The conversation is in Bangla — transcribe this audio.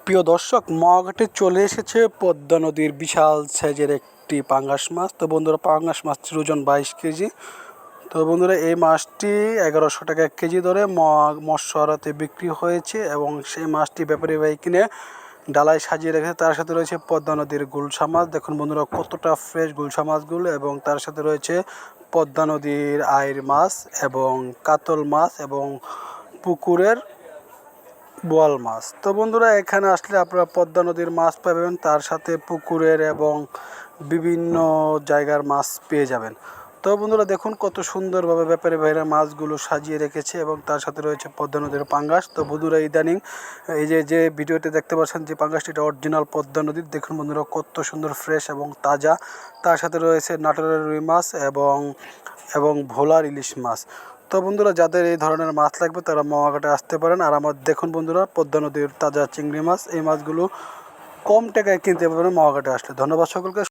প্রিয় দর্শক, মহাঘাটে চলে এসেছে পদ্মা নদীর বিশাল সাইজের একটি পাঙ্গাস মাছ। তো বন্ধুরা, পাঙ্গাস মাছটির ওজন 22 কেজি। তো বন্ধুরা, এই মাছটি 1100 টাকা 1 কেজি ধরে মৎস্য আড়তে বিক্রি হয়েছে এবং সেই মাছটি ব্যাপারী ভাই কিনে ডালায় সাজিয়ে রেখেছে। তার সাথে রয়েছে পদ্মা নদীর গুলশা মাছ। দেখুন বন্ধুরা, কতটা ফ্রেশ গুলশা মাছগুলো, এবং তার সাথে রয়েছে পদ্মা নদীর আইড় মাছ এবং কাতল মাছ এবং পুকুরের বোয়াল মাছ। তো বন্ধুরা, এখানে আসলে আপনারা পদ্মা নদীর মাছ পাবেন, তার সাথে পুকুরের এবং বিভিন্ন জায়গার মাছ পেয়ে যাবেন। তো বন্ধুরা, দেখুন কত সুন্দরভাবে ব্যাপারী ভাইরা মাছগুলো সাজিয়ে রেখেছে এবং তার সাথে রয়েছে পদ্মা নদীর পাঙ্গাস। তো বন্ধুরা, ইদানিং এই যে ভিডিওতে দেখতে পাচ্ছেন যে পাঙ্গাসটি, এটা অরিজিনাল পদ্মা নদীর। দেখুন বন্ধুরা, কত সুন্দর ফ্রেশ এবং তাজা। তার সাথে রয়েছে নাটোরের রুই মাছ এবং ভোলার ইলিশ মাছ। তো বন্ধুরা, যাদের এই ধরনের মাছ লাগবে তারা মহাঘাটে আসতে পারেন। আর আমার দেখুন বন্ধুরা, পদ্মা নদীর তাজা চিংড়ি মাছ, এই মাছগুলো কম টাকায় কিনতে পারবেন মহাঘাটে আসলে। ধন্যবাদ সকলকে।